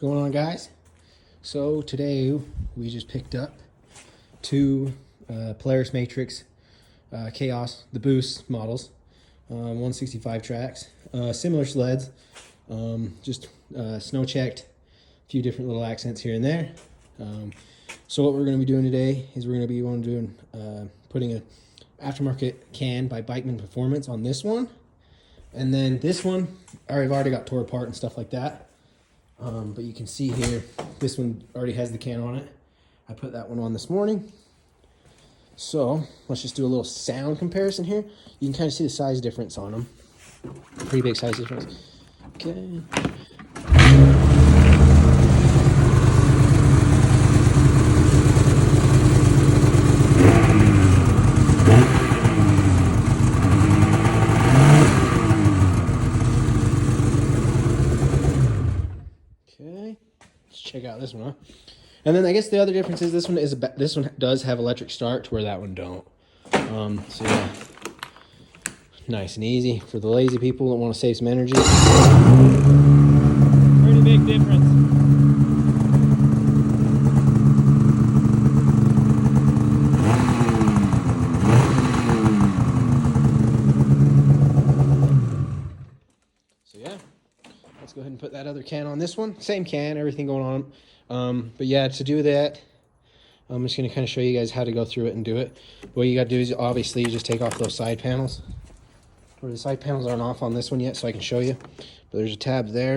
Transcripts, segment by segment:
going on, guys? So today we just picked up two Polaris Matrix Khaos, the Boost models, 165 tracks, similar sleds, just snow checked, a few different little accents here and there. So what we're going to be doing today is we're going to be putting a Aftermarket can by Bikeman Performance on this one, and then this one I've already got tore apart and stuff like that. But you can see here, this one already has the can on it. I put that one on this morning. So let's just do a little sound comparison here. You can kind of see the size difference on them. Pretty big size difference. Okay. Check out this one, huh? And then I guess the other difference is this one does have electric start to where that one don't. So yeah, nice and easy for the lazy people that want to save some energy. Pretty big difference. So yeah. Let's go ahead and put that other can on this one. Same can, everything going on. But yeah, to do that, I'm just going to kind of show you guys how to go through it and do it. What you got to do is obviously you just take off those side panels. Where the side panels aren't off on this one yet, so I can show you. But there's a tab there.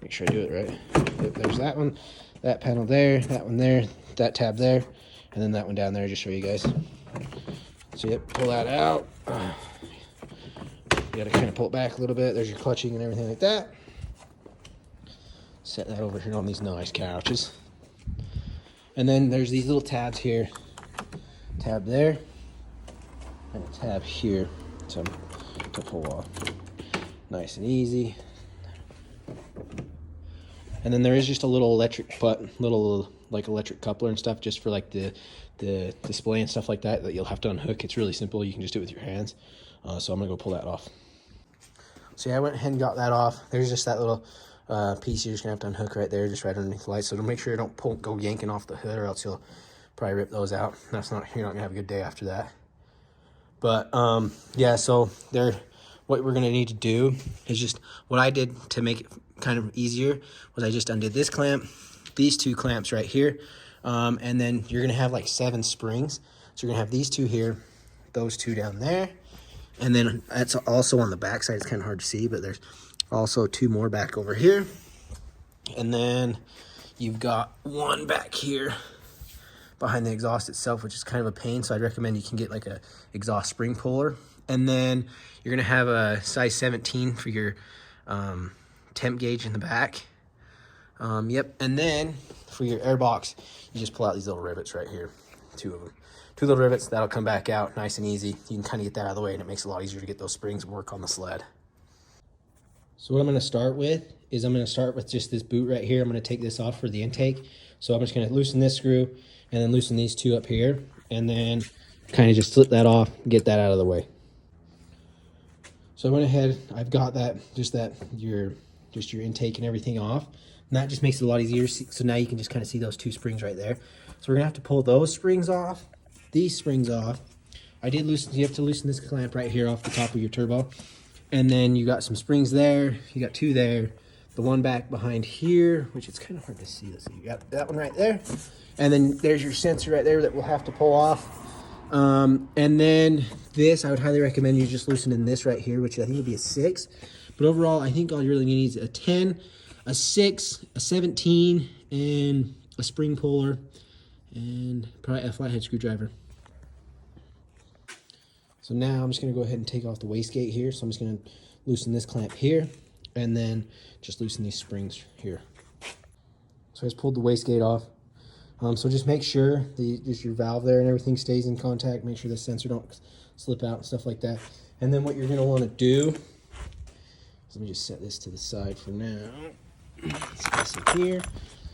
Make sure I do it right. Yep, there's that one, that panel there, that one there, that tab there, and then that one down there. Just show you guys. So yep, pull that out. You got to kind of pull it back a little bit. There's your clutching and everything like that. Set that over here on these nice couches. And then there's these little tabs here. Tab there. And a tab here to pull off. Nice and easy. And then there is just a little electric electric coupler and stuff just for like the display and stuff like that you'll have to unhook. It's really simple. You can just do it with your hands. So I'm gonna go pull that off. So yeah, I went ahead and got that off. There's just that little piece you're just gonna have to unhook right there, just right underneath the light. So to make sure you don't go yanking off the hood, or else you'll probably rip those out. You're not gonna have a good day after that. But yeah, so what we're gonna need to do is just what I did to make it kind of easier was I just undid this clamp, these two clamps right here, and then you're gonna have like 7 springs. So you're gonna have these two here, those two down there. And then that's also on the back side. It's kind of hard to see, but there's also 2 more back over here. And then you've got one back here behind the exhaust itself, which is kind of a pain. So I'd recommend you can get like a exhaust spring puller. And then you're gonna have a size 17 for your temp gauge in the back. Yep. And then for your air box, you just pull out these little rivets right here, 2 of them. 2 little rivets, that'll come back out nice and easy. You can kind of get that out of the way, and it makes it a lot easier to get those springs and work on the sled. So what I'm going to start with is I'm going to start with just this boot right here. I'm going to take this off for the intake. So I'm just going to loosen this screw and then loosen these 2 up here, and then kind of just slip that off and get that out of the way. So I went ahead, I've got that, your intake and everything off. And that just makes it a lot easier. So now you can just kind of see those 2 springs right there. So we're going to have to pull those springs off, these springs off. You have to loosen this clamp right here off the top of your turbo. And then you got some springs there. You got 2 there. The one back behind here, which it's kind of hard to see. Let's see, you got that one right there. And then there's your sensor right there that we'll have to pull off. And then this, I would highly recommend you just loosening this right here, which I think would be a 6. But overall, I think all you really need is a 10, a 6, a 17, and a spring puller, and probably a flathead screwdriver. So now I'm just going to go ahead and take off the wastegate here. So I'm just going to loosen this clamp here, and then just loosen these springs here. So I just pulled the wastegate off. So just make sure just your valve there and everything stays in contact. Make sure the sensor don't slip out and stuff like that. And then what you're going to want to do is, let me just set this to the side for now. Set this in here.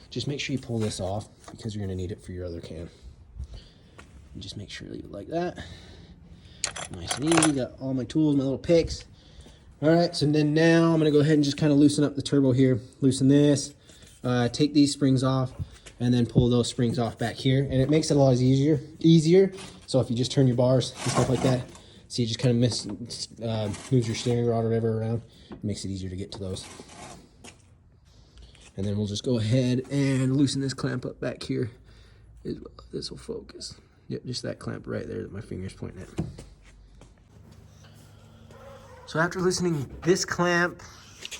Just make sure you pull this off because you're going to need it for your other can. And just make sure you leave it like that. Nice and easy. Got all my tools, my little picks. All right, so then now I'm going to go ahead and just kind of loosen up the turbo here. Loosen this, take these springs off, and then pull those springs off back here, and it makes it a lot easier. So if you just turn your bars and stuff like that, so you just kind of moves your steering rod or whatever around, it makes it easier to get to those. And then we'll just go ahead and loosen this clamp up back here as well. This will focus. Yep, just that clamp right there that my finger's pointing at. So after loosening this clamp,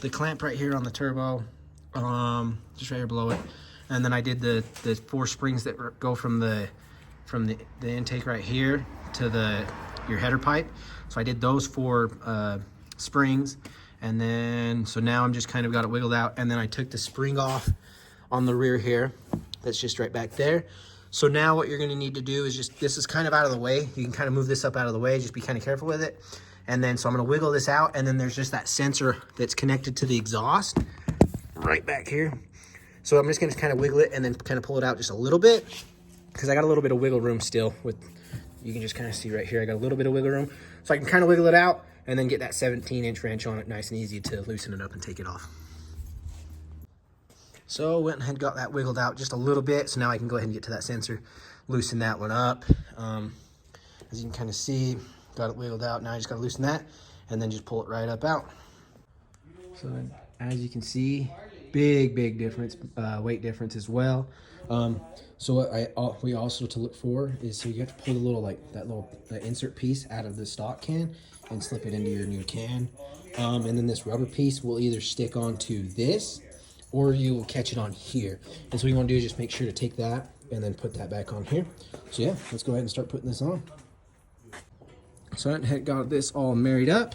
the clamp right here on the turbo, just right here below it, and then I did the 4 springs that go from the intake right here to your header pipe. So I did those 4 springs, and then so now I'm just kind of got it wiggled out, and then I took the spring off on the rear here. That's just right back there. So now what you're going to need to do is just, this is kind of out of the way. You can kind of move this up out of the way. Just be kind of careful with it. And then so I'm going to wiggle this out, and then there's just that sensor that's connected to the exhaust right back here. So I'm just going to kind of wiggle it and then kind of pull it out just a little bit, because I got a little bit of wiggle room still. You can just kind of see right here, I got a little bit of wiggle room. So I can kind of wiggle it out and then get that 17-inch wrench on it, nice and easy to loosen it up and take it off. So went ahead and got that wiggled out just a little bit. So now I can go ahead and get to that sensor, loosen that one up. As you can kind of see, got it wiggled out. Now I just got to loosen that and then just pull it right up out. So as you can see, big difference, weight difference as well. So what we also to look for is, so you have to pull the little, that insert piece out of the stock can and slip it into your new can. And then this rubber piece will either stick onto this or you will catch it on here. And so what you want to do is just make sure to take that and then put that back on here. So yeah, let's go ahead and start putting this on. So I had got this all married up.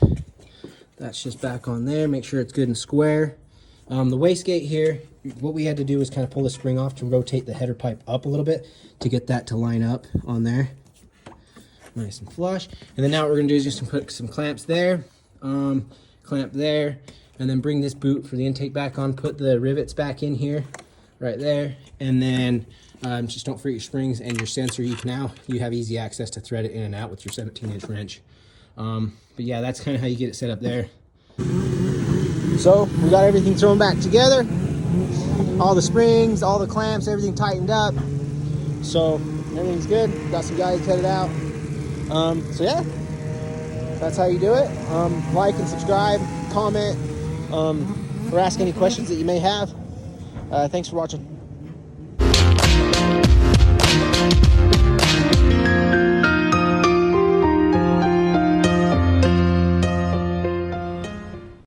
That's just back on there. Make sure it's good and square. The wastegate here, what we had to do is kind of pull the spring off to rotate the header pipe up a little bit to get that to line up on there. Nice and flush. And then now what we're going to do is just put some clamps there, clamp there, and then bring this boot for the intake back on, put the rivets back in here, right there, and then just don't forget your springs and your sensor. You have easy access to thread it in and out with your 17-inch wrench. But yeah, that's kind of how you get it set up there. So we got everything thrown back together, all the springs, all the clamps, everything tightened up. So everything's good. Got some guys headed out. So yeah, that's how you do it. Like and subscribe, comment, or ask any questions that you may have. Thanks for watching.